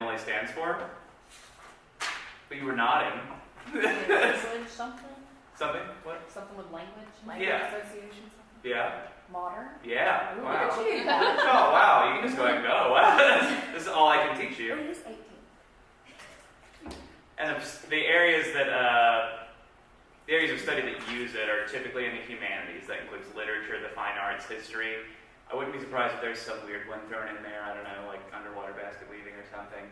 MLA stands for. But you were nodding. Language, something? Something? What? Something with language? Language Yeah. association, something. Yeah. Modern? Yeah. Ooh, Wow. look at you. Oh, wow. You can just go ahead and go. Wow. This is all I can teach you. Oh, it is 18. And the areas that the areas of study that use it are typically in the humanities. That includes literature, the fine arts, history. I wouldn't be surprised if there's some weird one thrown in there. I don't know, like underwater basket weaving or something.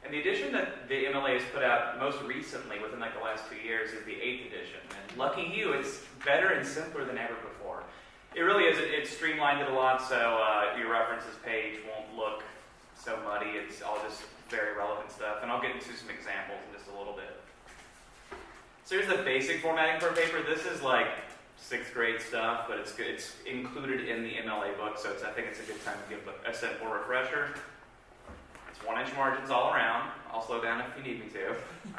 And the edition that the MLA has put out most recently, within like the last 2 years, is the 8th edition. And lucky you, it's better and simpler than ever before. It really is. It's streamlined it a lot, so your references page won't look so muddy. It's all just very relevant stuff. And I'll get into some examples in just a little bit. So here's the basic formatting for a paper. This is like 6th grade stuff, but it's good. It's included in the MLA book, so I think it's a good time to give a simple refresher. It's 1-inch margins all around. I'll slow down if you need me to.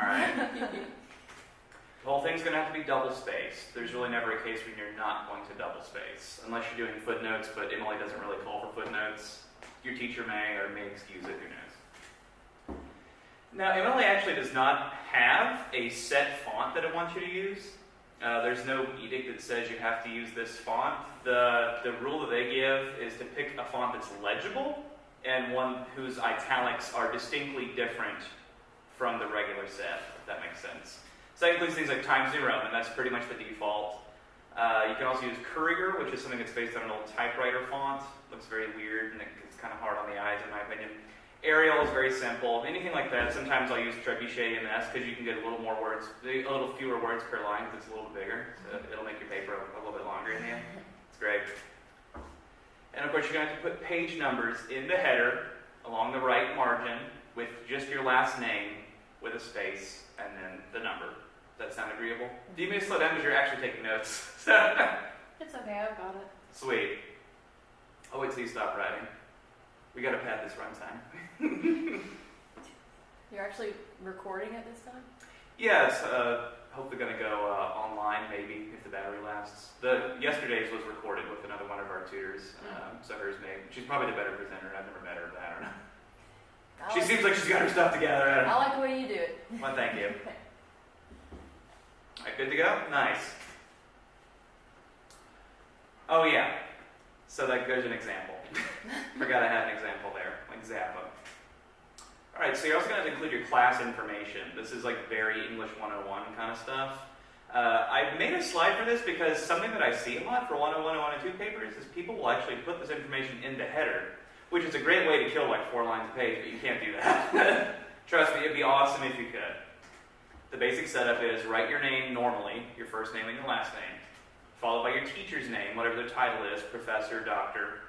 All right. The whole thing's going to have to be double spaced. There's really never a case when you're not going to double space, unless you're doing footnotes, but MLA doesn't really call for footnotes. Your teacher may or may excuse it, who knows. Now, MLA actually does not have a set font that it wants you to use. There's no edict that says you have to use this font. The rule that they give is to pick a font that's legible and one whose italics are distinctly different from the regular set, if that makes sense. So that includes things like Times New Roman, that's pretty much the default. You can also use Courier, which is something that's based on an old typewriter font. Looks very weird and it's kind of hard on the eyes in my opinion. Arial is very simple. Anything like that, sometimes I'll use Trebuchet MS because you can get a little more words, a little fewer words per line because it's a little bit bigger. So it'll make your paper a little bit longer in the end. It's great. And of course, you're going to have to put page numbers in the header along the right margin with just your last name with a space and then the number. Does that sound agreeable? Do you need me to slow down because you're actually taking notes? It's okay, I've got it. Sweet. I'll wait till you stop writing. We got to pad this runtime. You're actually recording it this time? Yeah, it's hopefully going to go online, maybe, if the battery lasts. Yesterday's was recorded with another one of our tutors, so hers may. She's probably the better presenter. I've never met her, but I don't know. She seems like she's got her stuff together. I don't know. I like the way you do it. Well, thank you. All right, good to go? Nice. Oh, yeah. So there's an example. Forgot I had an example there, like Zappa. All right, so you're also going to have to include your class information. This is like very English 101 kind of stuff. I made a slide for this because something that I see a lot for 101 and 102 papers is people will actually put this information in the header, which is a great way to kill like 4 lines a page, but you can't do that. Trust me, it'd be awesome if you could. The basic setup is write your name normally, your first name and your last name, followed by your teacher's name, whatever their title is, professor, doctor,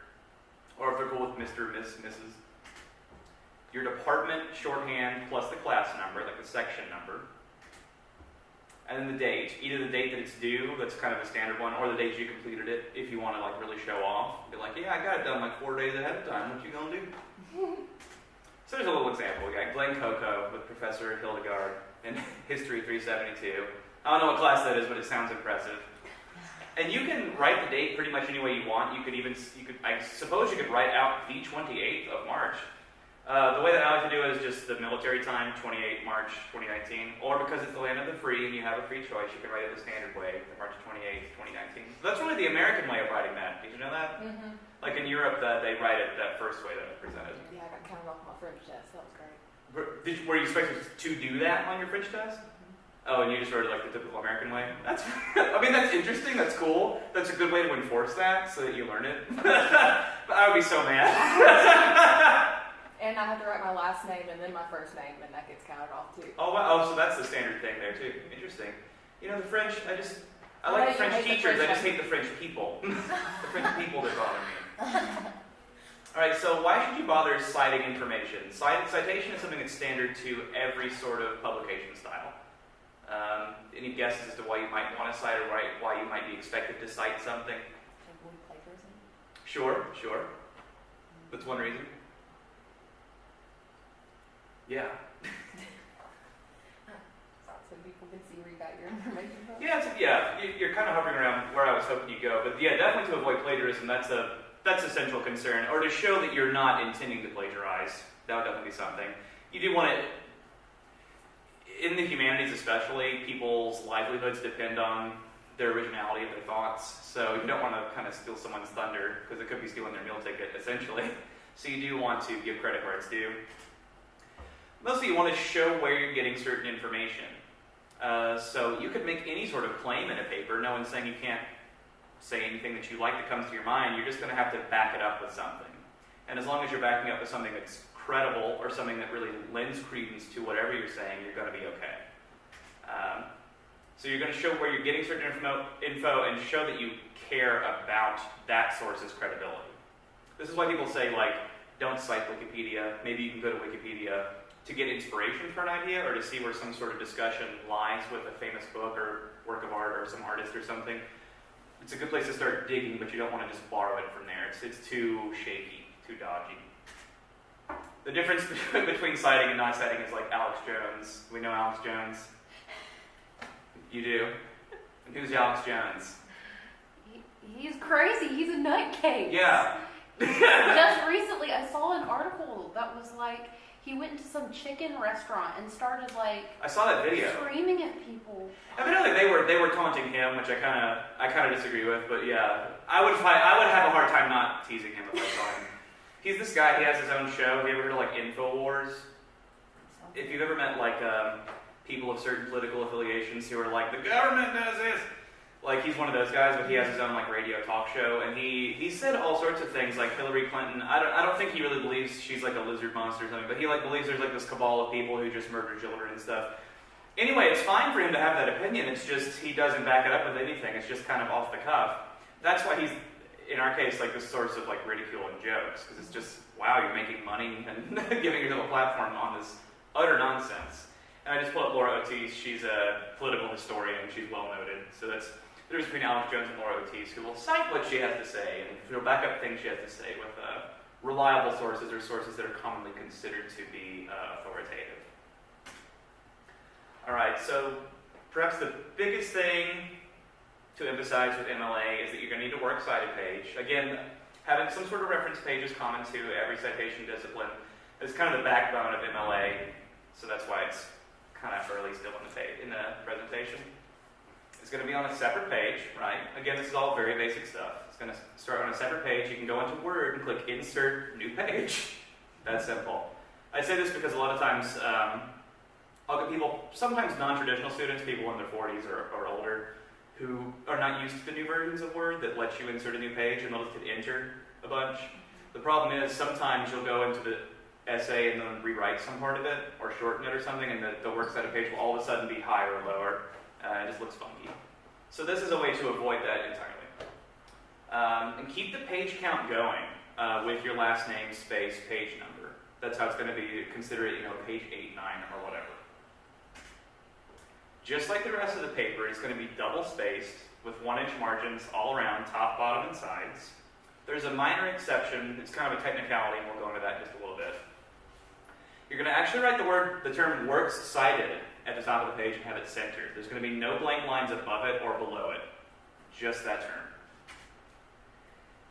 or if they're cool with Mr., Miss, Mrs. Your department shorthand plus the class number, like the section number. And then the date. Either the date that it's due, that's kind of a standard one, or the date you completed it, if you want to like really show off. Be like, yeah, I got it done like 4 days ahead of time. What you gonna do? So there's a little example. We got Glenn Coco with Professor Hildegard in History 372. I don't know what class that is, but it sounds impressive. And you can write the date pretty much any way you want. I suppose you could write out the 28th of March. The way that I like to do it is just the military time, 28 March 2019. Or because it's the land of the free and you have a free choice, you can write it the standard way, March 28th, 2019. So that's really the American way of writing that. Did you know that? Mm-hmm. Like in Europe, they write it that first way that it's presented. Yeah, I got counted off my French test. That was great. Were you expected to do that on your French test? Oh, and you just wrote it like the typical American way? That's interesting, that's cool. That's a good way to enforce that so that you learn it. But I would be so mad. And I have to write my last name and then my first name, and that gets counted off too. Oh, wow. Oh, so that's the standard thing there too. Interesting. You know, the French, I like the French teachers, I just hate the French people. The French people that bother me. All right, so why should you bother citing information? Citation is something that's standard to every sort of publication style. Any guesses as to why you might want to cite or why you might be expected to cite something? Avoid plagiarism? Sure. That's one reason. Yeah. So people can see where you got your information from? You're kind of hovering around where I was hoping you'd go. But yeah, definitely to avoid plagiarism, that's a central concern. Or to show that you're not intending to plagiarize. That would definitely be something. You do want to, in the humanities especially, people's livelihoods depend on their originality of their thoughts. So you don't want to kind of steal someone's thunder, because it could be stealing their meal ticket, essentially. So you do want to give credit where it's due. Mostly you want to show where you're getting certain information. So you could make any sort of claim in a paper. No one's saying you can't say anything that you like that comes to your mind. You're just going to have to back it up with something. And as long as you're backing up with something that's credible or something that really lends credence to whatever you're saying, you're going to be okay. So you're going to show where you're getting certain info and show that you care about that source's credibility. This is why people say, like, don't cite Wikipedia. Maybe you can go to Wikipedia to get inspiration for an idea or to see where some sort of discussion lies with a famous book or work of art or some artist or something. It's a good place to start digging, but you don't want to just borrow it from there. It's too shaky, too dodgy. The difference between citing and not citing is like Alex Jones. We know Alex Jones. You do? And who's Alex Jones? He's crazy. He's a nutcase. Yeah. Just recently, I saw an article that was like, he went into some chicken restaurant and started like I saw that video. screaming at people. Evidently, they were taunting him, which I kind of disagree with. But yeah, I would have a hard time not teasing him if I saw him. He's this guy. He has his own show. Have you ever heard of like InfoWars? If you've ever met like people of certain political affiliations who are like, the government does this. Like, he's one of those guys, but he has his own like radio talk show, and he said all sorts of things like Hillary Clinton. I don't think he really believes she's like a lizard monster or something, but he like believes there's like this cabal of people who just murder children and stuff. Anyway, it's fine for him to have that opinion. It's just he doesn't back it up with anything. It's just kind of off the cuff. That's why he's, in our case, like this source of like ridicule and jokes, because it's just, wow, you're making money and giving yourself a platform on this utter nonsense. And I just pulled up Laura Otis. She's a political historian. She's well noted. So that's the difference between Alex Jones and Laura Otis, who will cite what she has to say and she'll back up things she has to say with reliable sources or sources that are commonly considered to be authoritative. All right, so perhaps the biggest thing to emphasize with MLA is that you're going to need a works cited page. Again, having some sort of reference page is common to every citation discipline. It's kind of the backbone of MLA, so that's why it's kind of early still in the presentation. It's going to be on a separate page, right? Again, this is all very basic stuff. It's going to start on a separate page. You can go into Word and click Insert New Page. That's simple. I say this because a lot of times I'll get people, sometimes non-traditional students, people in their 40s or older, who are not used to the new versions of Word that let you insert a new page, and they'll just hit Enter a bunch. The problem is sometimes you'll go into the essay and then rewrite some part of it or shorten it or something, and the works cited page will all of a sudden be higher or lower. It just looks funky. So this is a way to avoid that entirely. And keep the page count going with your last name, space, page number. That's how it's going to be. Consider it, page 8, 9, or whatever. Just like the rest of the paper, it's going to be double spaced with 1-inch margins all around, top, bottom, and sides. There's a minor exception. It's kind of a technicality, and we'll go into that in just a little bit. You're going to actually write the term works cited at the top of the page and have it centered. There's going to be no blank lines above it or below it. Just that term.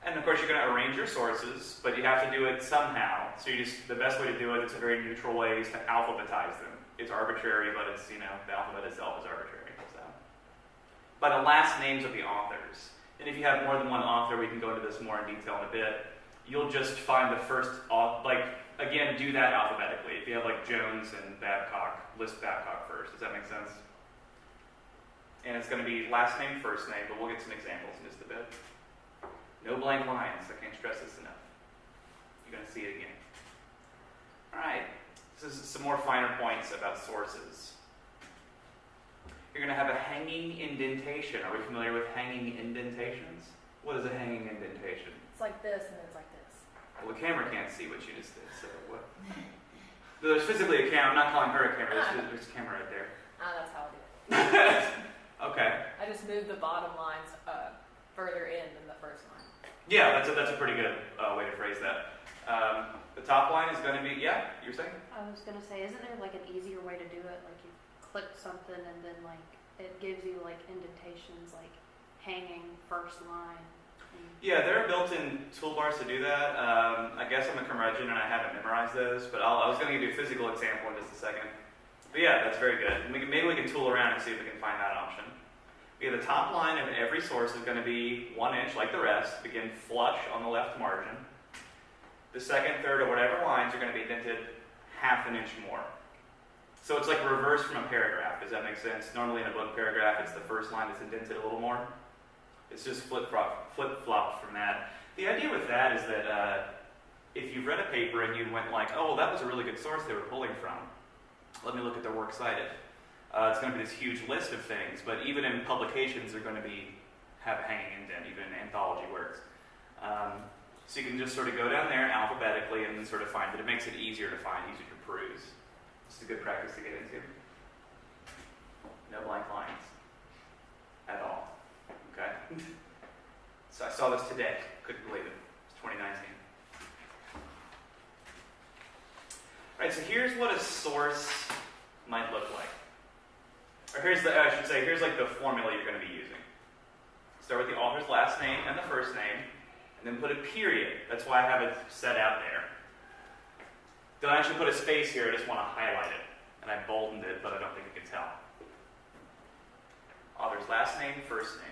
And of course you're going to arrange your sources, but you have to do it somehow. So the best way to do it, it's a very neutral way, is to alphabetize them. It's arbitrary, but it's, the alphabet itself is arbitrary. So. By the last names of the authors. And if you have more than one author, we can go into this more in detail in a bit. You'll just find the first, again, do that alphabetically. If you have Jones and Babcock, list Babcock first. Does that make sense? And it's going to be last name, first name, but we'll get some examples in just a bit. No blank lines. I can't stress this enough. You're going to see it again. All right. This is some more finer points about sources. You're going to have a hanging indentation. Are we familiar with hanging indentations? What is a hanging indentation? It's like this and it's like this. Well, the camera can't see what you just did, so what? There's physically a camera. I'm not calling her a camera. There's a camera right there. That's how I do it. Okay. I just moved the bottom lines further in than the first line. Yeah, that's a pretty good way to phrase that. The top line is going to be, yeah, you're saying? I was gonna say, isn't there an easier way to do it? Like you click something and then it gives you indentations hanging first line. Yeah, there are built-in toolbars to do that. I guess I'm a curmudgeon and I haven't memorized those, but I was going to give you a physical example in just a second. But yeah, that's very good. Maybe we can tool around and see if we can find that option. The top line of every source is going to be 1 inch like the rest, begin flush on the left margin. The second, third, or whatever lines are going to be indented ½ inch more. So it's like reverse from a paragraph. Does that make sense? Normally in a book paragraph, it's the first line that's indented a little more. It's just flip-flop from that. The idea with that is that if you've read a paper and you went like, oh, well, that was a really good source they were pulling from. Let me look at their works cited. It's going to be this huge list of things, but even in publications, they're going to have a hanging indent, even in anthology works. So you can just sort of go down there alphabetically and then sort of find that it makes it easier to find, easier to peruse. This is a good practice to get into. No blank lines at all. Okay? So I saw this today. Couldn't believe it. It's 2019. All right, so here's what a source might look like. Or here's like the formula you're going to be using. Start with the author's last name and the first name, and then put a period. That's why I have it set out there. Don't actually put a space here, I just want to highlight it. And I boldened it, but I don't think you can tell. Author's last name, first name.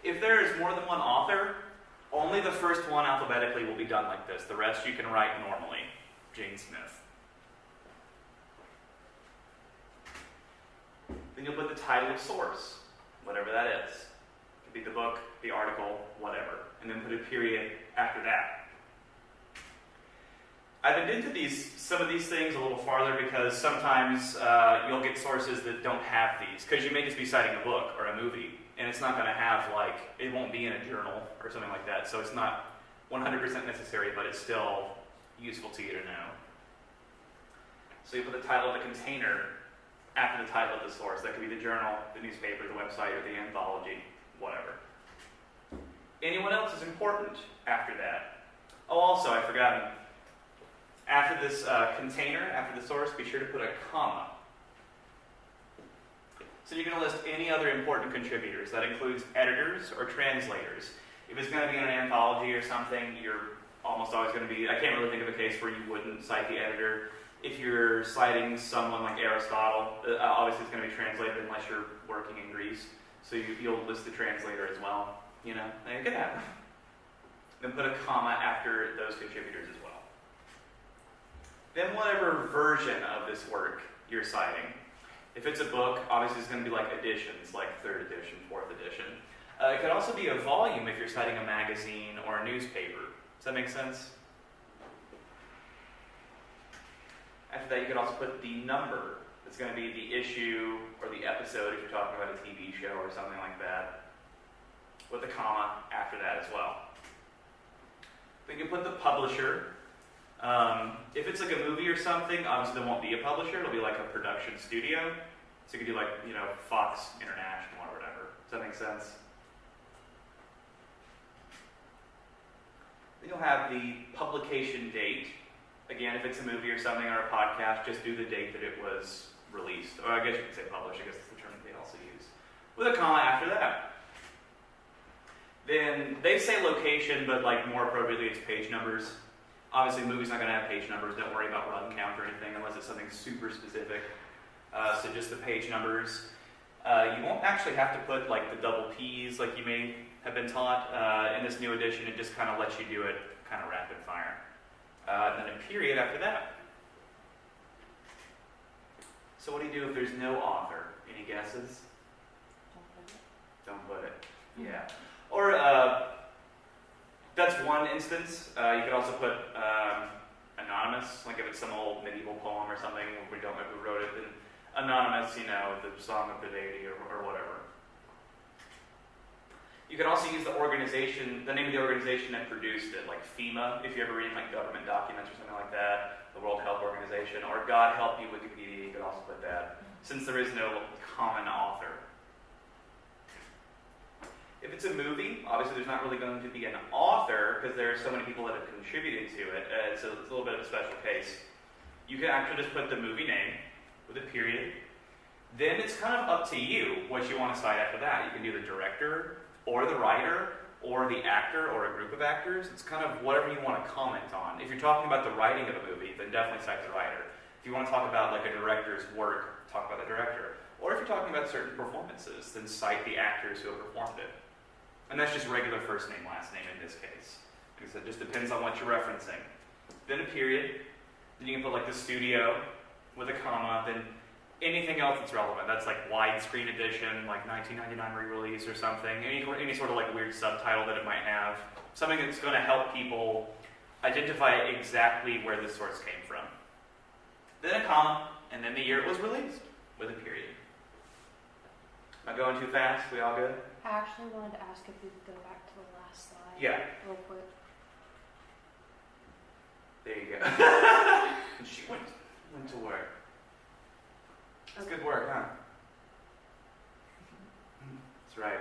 If there is more than one author, only the first one alphabetically will be done like this. The rest you can write normally. Jane Smith. Then you'll put the title of source, whatever that is. It could be the book, the article, whatever. And then put a period after that. I've indented some of these things a little farther because sometimes you'll get sources that don't have these. Because you may just be citing a book or a movie, and it's not going to have, it won't be in a journal or something like that. So it's not 100% necessary, but it's still useful to you to know. So you put the title of the container after the title of the source. That could be the journal, the newspaper, the website, or the anthology, whatever. Anyone else is important after that. Oh, also, I forgot. After this container, after the source, be sure to put a comma. So you're going to list any other important contributors. That includes editors or translators. If it's going to be in an anthology or something, you're almost always going to be, I can't really think of a case where you wouldn't cite the editor. If you're citing someone like Aristotle, obviously it's going to be translated unless you're working in Greece. So you'll list the translator as well. You know, it could happen. Then put a comma after those contributors as well. Then whatever version of this work you're citing. If it's a book, obviously it's going to be like editions, like 3rd edition, 4th edition. It could also be a volume if you're citing a magazine or a newspaper. Does that make sense? After that, you could also put the number. It's going to be the issue or the episode if you're talking about a TV show or something like that, with a comma after that as well. Then you put the publisher. If it's like a movie or something, obviously there won't be a publisher. It'll be like a production studio. So you could do like, Fox International or whatever. Does that make sense? Then you'll have the publication date. Again, if it's a movie or something or a podcast, just do the date that it was released. Or I guess you could say published. I guess that's the term they also use. With a comma after that. Then they say location, but more appropriately it's page numbers. Obviously, the movie's not going to have page numbers. Don't worry about run count or anything unless it's something super specific. So just the page numbers. You won't actually have to put the double P's like you may have been taught. In this new edition, it just kind of lets you do it kind of rapid fire. And then a period after that. So what do you do if there's no author? Any guesses? Don't put it. Yeah. Or that's one instance. You could also put anonymous, like if it's some old medieval poem or something, we don't know who wrote it, then anonymous, the Song of the Deity or whatever. You could also use the name of the organization that produced it, like FEMA, if you're ever reading government documents or something like that, the World Health Organization, or God Help You Wikipedia, you could also put that, since there is no common author. If it's a movie, obviously there's not really going to be an author because there are so many people that have contributed to it. So it's a little bit of a special case. You can actually just put the movie name with a period. Then it's kind of up to you what you want to cite after that. You can do the director or the writer or the actor or a group of actors. It's kind of whatever you want to comment on. If you're talking about the writing of a movie, then definitely cite the writer. If you want to talk about like a director's work, talk about the director. Or if you're talking about certain performances, then cite the actors who have performed it. And that's just regular first name, last name in this case. Because it just depends on what you're referencing. Then a period. Then you can put like the studio with a comma. Then anything else that's relevant. That's like widescreen edition, like 1999 re-release or something. Any sort of like weird subtitle that it might have. Something that's going to help people identify exactly where the source came from. Then a comma, and then the year it was released with a period. Am I going too fast? We all good? I actually wanted to ask if we could go back to the last slide. Yeah. Real quick. There you go. She went to work. That's good work, huh? That's right.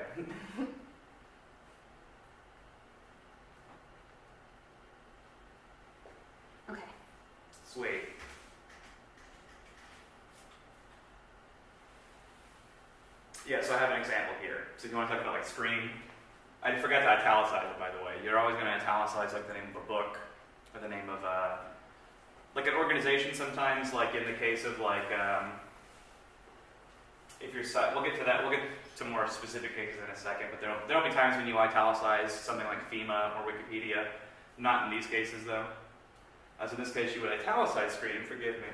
Okay. Sweet. Yeah, so I have an example here. So if you want to talk about like screen, I forgot to italicize it, by the way. You're always going to italicize like the name of a book or the name of like an organization sometimes, like in the case of like if you're we'll get to that. We'll get to more specific cases in a second, but there'll be times when you italicize something like FEMA or Wikipedia. Not in these cases though. So in this case, you would italicize screen. Forgive me.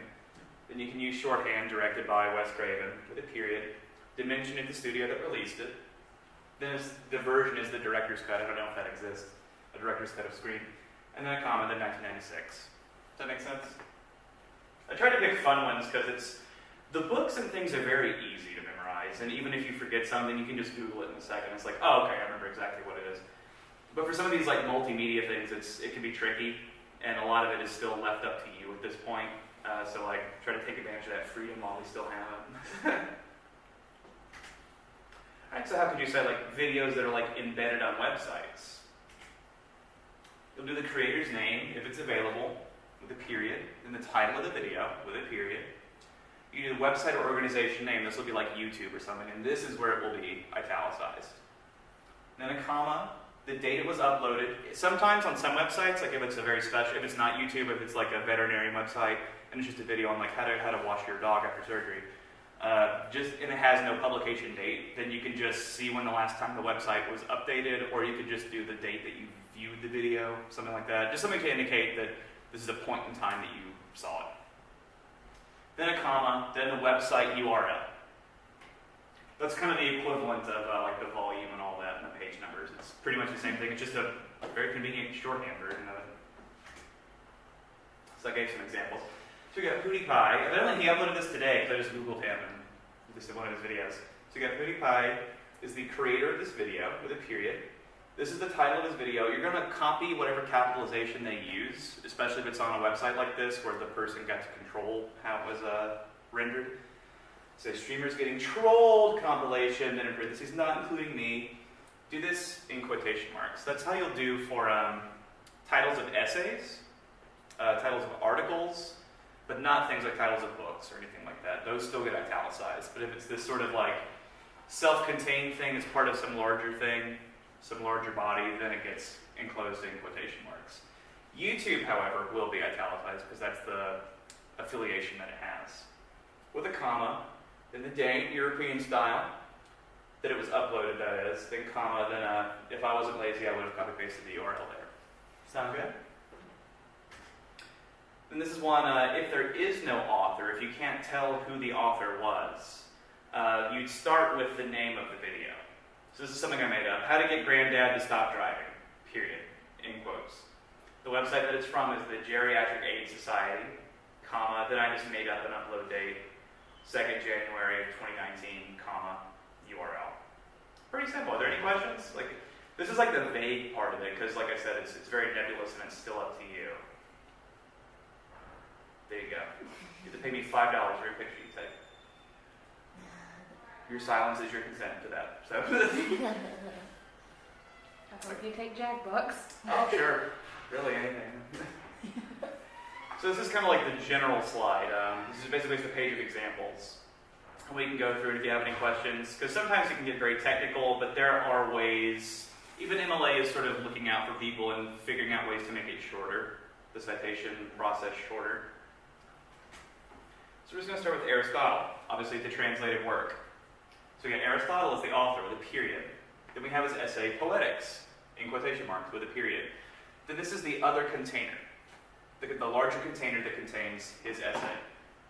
Then you can use shorthand directed by Wes Craven with a period. Dimension of the studio that released it. Then the version is the director's cut. I don't know if that exists. A director's cut of screen. And then a comma, then 1996. Does that make sense? I try to pick fun ones because the books and things are very easy to memorize. And even if you forget something, you can just Google it in a second. It's like, oh, okay, I remember exactly what it is. But for some of these like multimedia things, it can be tricky. And a lot of it is still left up to you at this point. So like, try to take advantage of that freedom while we still have it. Alright, so how could you say like videos that are like embedded on websites? You'll do the creator's name, if it's available, with a period, then the title of the video, with a period. You do the website or organization name, this will be like YouTube or something, and this is where it will be italicized. Then a comma, the date it was uploaded. Sometimes on some websites, like if it's a very special, if it's not YouTube, if it's like a veterinary website, and it's just a video on like how to wash your dog after surgery, and it has no publication date, then you can just see when the last time the website was updated, or you could just do the date that you viewed the video, something like that. Just something to indicate that this is a point in time that you saw it. Then a comma, then the website URL. That's kind of the equivalent of like the volume and all that and the page numbers. It's pretty much the same thing. It's just a very convenient shorthand version of it. So I gave some examples. So we got PewDiePie. Evidently he uploaded this today because I just Googled him and this is one of his videos. So we got PewDiePie is the creator of this video with a period. This is the title of his video. You're going to copy whatever capitalization they use, especially if it's on a website like this where the person got to control how it was rendered. So streamers getting trolled compilation, then in parentheses, not including me. Do this in quotation marks. That's how you'll do for titles of essays, titles of articles, but not things like titles of books or anything like that. Those still get italicized. But if it's this sort of like self-contained thing as part of some larger thing, some larger body, then it gets enclosed in quotation marks. YouTube, however, will be italicized because that's the affiliation that it has. With a comma, then the date, European style, that it was uploaded, that is, then comma, then if I wasn't lazy, I would have copy-pasted the URL there. Sound good? Then this is one, if there is no author, if you can't tell who the author was, you'd start with the name of the video. So this is something I made up. How to get granddad to stop driving, period, in quotes. The website that it's from is the Geriatric Aid Society, comma, then I just made up an upload date, 2nd January of 2019, comma, URL. Pretty simple. Are there any questions? Like, this is like the vague part of it, because like I said, it's very nebulous and it's still up to you. There you go. You have to pay me $5 for a picture you take. Your silence is your consent to that. So. I hope you take Jackbucks. Oh, sure. Really, anything. So this is kind of like the general slide. This is basically just a page of examples. We can go through it if you have any questions, because sometimes it can get very technical, but there are ways Even MLA is sort of looking out for people and figuring out ways to make it shorter, the citation process shorter. So we're just going to start with Aristotle, obviously the translated work. So we got Aristotle as the author with a period. Then we have his essay Poetics, in quotation marks, with a period. Then this is the other container, the larger container that contains his essay.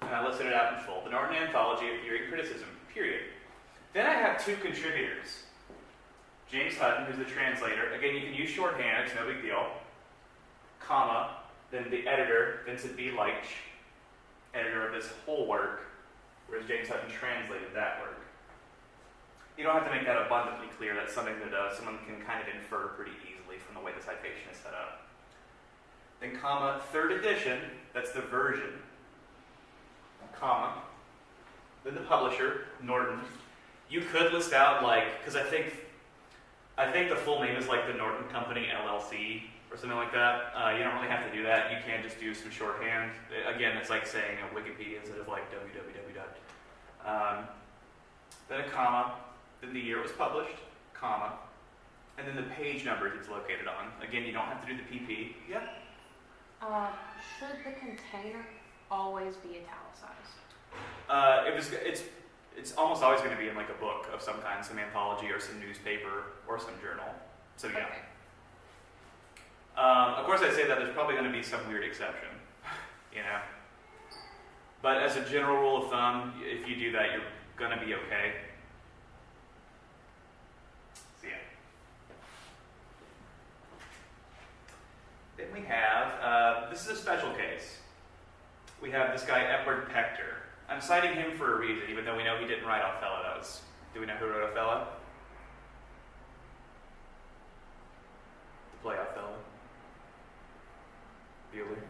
And I listed it out in full. The Norton Anthology of Theory and Criticism, period. Then I have two contributors. James Hutton, who's the translator. Again, you can use shorthand, it's no big deal. Comma, then the editor, Vincent B. Leitch, editor of this whole work, whereas James Hutton translated that work. You don't have to make that abundantly clear. That's something that someone can kind of infer pretty easily from the way the citation is set up. Then comma, third edition, that's the version. Comma, then the publisher, Norton. You could list out because I think the full name is like the Norton Company LLC or something like that. You don't really have to do that. You can just do some shorthand. Again, it's like saying Wikipedia instead of like www. Then a comma, then the year it was published, comma, and then the page number it's located on. Again, you don't have to do the PP. Yeah. Should the container always be italicized? It's almost always going to be in like a book of some kind, some anthology or some newspaper or some journal. So yeah. Okay. Of course, I say that there's probably going to be some weird exception, you know. But as a general rule of thumb, if you do that, you're going to be okay. So yeah. Then we have, this is a special case. We have this guy, Edward Pector. I'm citing him for a reason, even though we know he didn't write Othello. Do we know who wrote Othello? The play Othello. Bueller.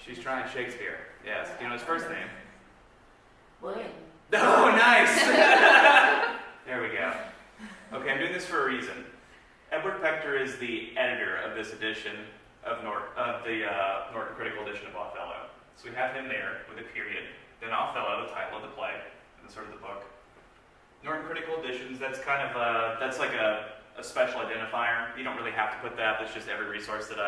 She's trying Shakespeare. Yes. Do you know his first name? William. Oh, nice! There we go. Okay, I'm doing this for a reason. Edward Pector is the editor of this edition of the Norton Critical Edition of Othello. So we have him there with a period. Then Othello, the title of the play, and sort of the book. Norton Critical Editions, that's kind of that's like a special identifier. You don't really have to put that. That's just every resource that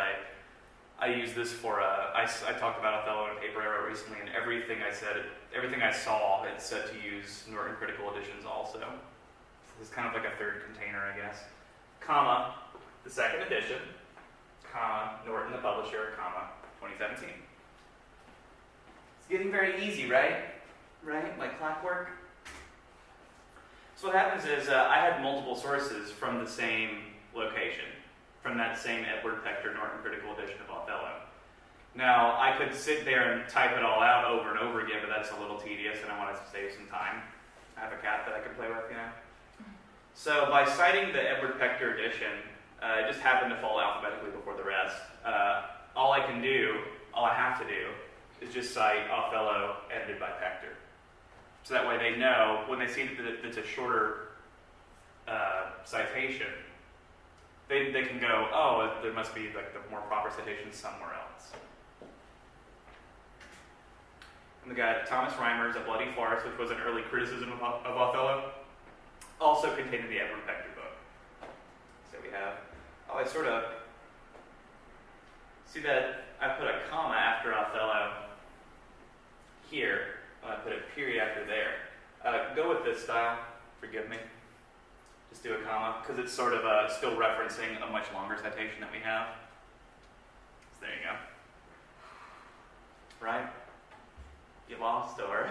I use this for. I talked about Othello in a paper I wrote recently, and everything I saw, it said to use Norton Critical Editions also. So this is kind of like a third container, I guess. Comma, the second edition, comma, Norton the publisher, comma, 2017. It's getting very easy, right? Right? Like clockwork? So what happens is I had multiple sources from the same location, from that same Edward Pector Norton Critical Edition of Othello. Now, I could sit there and type it all out over and over again, but that's a little tedious, and I want to save some time. I have a cat that I can play with, you know? So by citing the Edward Pector edition, it just happened to fall alphabetically before the rest. All I have to do, is just cite Othello edited by Pector. So that way they know, when they see that it's a shorter citation, they can go, oh, there must be like the more proper citation somewhere else. And we got Thomas Reimer's A Bloody Farce, which was an early criticism of Othello, also contained in the Edward Pector book. So we have, I sort of, see that I put a comma after Othello here, I put a period after there. Go with this style, forgive me. Just do a comma, because it's sort of still referencing a much longer citation that we have. So there you go. Right? You lost, or?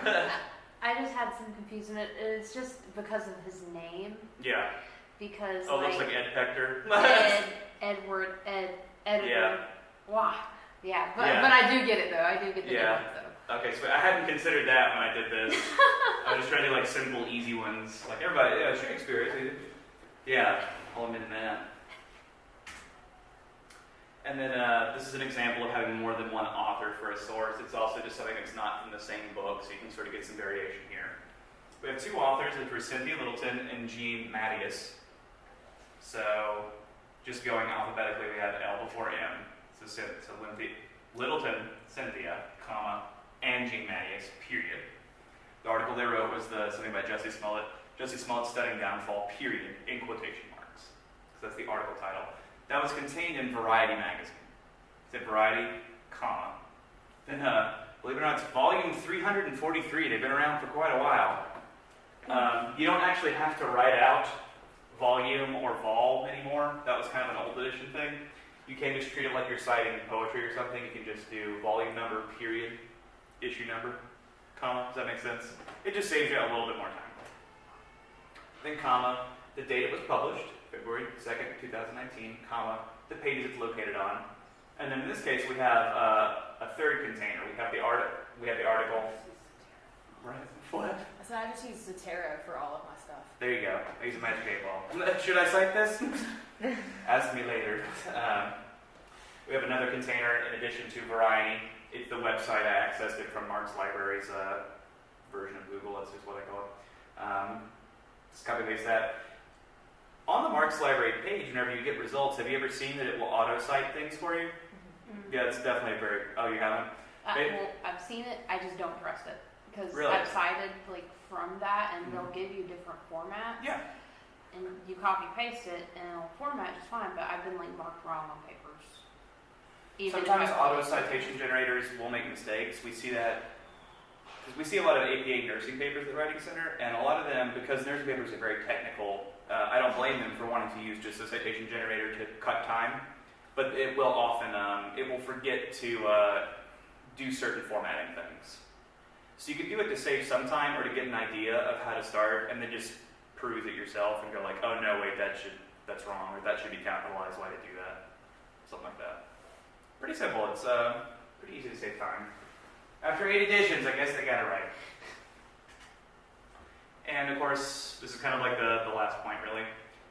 I just had some confusion. It's just because of his name. Yeah. Because looks like Ed Pector. Editor. Yeah. Wow. Yeah, but Yeah. but I do get it though. I do get the Yeah. difference though. Okay, so I hadn't considered that when I did this. I was just trying to do like simple, easy ones. Like everybody, yeah, Shakespeare. Yeah, I'll admit that. And then this is an example of having more than one author for a source. It's also just something that's not from the same book, so you can sort of get some variation here. We have two authors, which were Cynthia Littleton and Jean Mattias. So just going alphabetically, we have L before M. So Littleton, Cynthia, comma, and Jean Mattias, period. The article they wrote was something by Jussie Smollett. Jussie Smollett studying downfall, period, in quotation marks. So that's the article title. That was contained in Variety magazine. It said Variety, comma. Then, believe it or not, it's volume 343. They've been around for quite a while. You don't actually have to write out volume or vol anymore. That was kind of an old edition thing. You can just treat it like you're citing poetry or something. You can just do volume number, period, issue number, comma. Does that make sense? It just saves you a little bit more time. Then comma, the date it was published, February 2nd, 2019, comma, the pages it's located on. And then in this case, we have a third container. We have the article. Right. What? So I just use Zotero for all of my stuff. There you go. I use a magic 8-ball. Should I cite this? Ask me later. We have another container in addition to Variety. It's the website. I accessed it from Mark's Library's version of Google. That's just what I call it. Just copy paste that. On the Mark's Library page, whenever you get results, have you ever seen that it will auto-cite things for you? Mm-hmm. Yeah, it's definitely oh, you haven't? Well, I've seen it. I just don't trust it because Really? I've cited like from that, and they'll give you different formats. Yeah. And you copy paste it, and it'll format just fine. But I've been like marked wrong on papers. Sometimes auto citation generators will make mistakes. We see that because we see a lot of APA nursing papers at Writing Center, and a lot of them, because nursing papers are very technical, I don't blame them for wanting to use just a citation generator to cut time, but it will often, it will forget to do certain formatting things. So you can do it to save some time or to get an idea of how to start, and then just peruse it yourself and go like, oh no, wait, that's wrong, or that should be capitalized, why did it do that? Something like that. Pretty simple, it's pretty easy to save time. After 8 editions, I guess they got it right. And of course, this is kind of like the last point really,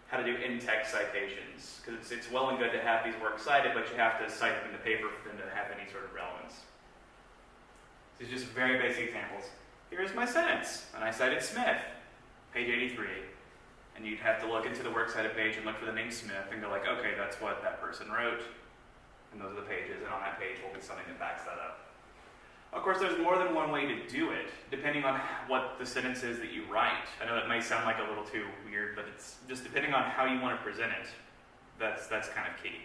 how to do in-text citations. Because it's well and good to have these works cited, but you have to cite them in the paper for them to have any sort of relevance. These are just very basic examples. Here's my sentence, and I cited Smith, page 83. And you'd have to look into the works cited page and look for the name Smith and go like, okay, that's what that person wrote. And those are the pages, and on that page will be something that backs that up. Of course, there's more than one way to do it, depending on what the sentence is that you write. I know that may sound like a little too weird, but it's just depending on how you want to present it, that's kind of key.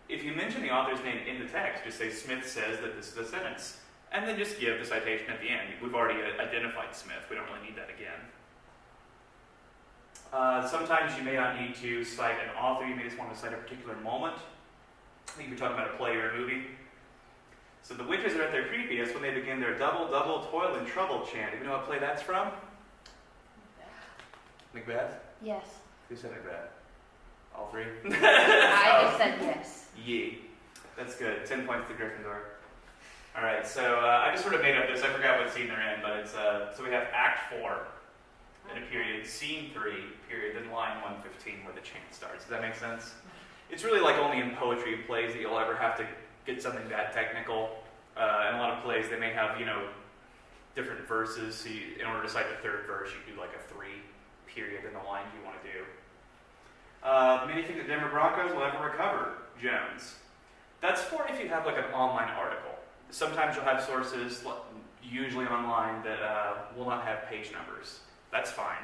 If you mention the author's name in the text, just say Smith says that this is a sentence, and then just give the citation at the end. We've already identified Smith. We don't really need that again. Sometimes you may not need to cite an author. You may just want to cite a particular moment. I think you're talking about a play or a movie. So the witches are at their creepiest when they begin their double, double, toil and trouble chant. Do you know what play that's from? Macbeth? Yes. Who said Macbeth? All three? I just said yes. Yee. That's good. 10 points to Gryffindor. All right, so I just sort of made up this. I forgot what scene they're in, but it's so we have Act 4 in a period, Scene 3, period, then line 115 where the chant starts. Does that make sense? It's really like only in poetry and plays that you'll ever have to get something that technical. In a lot of plays, they may have, different verses. So in order to cite the third verse, you do like a 3 period in the line you want to do. Many think that Denver Broncos will ever recover Jones. That's for if you have like an online article. Sometimes you'll have sources, usually online, that will not have page numbers. That's fine.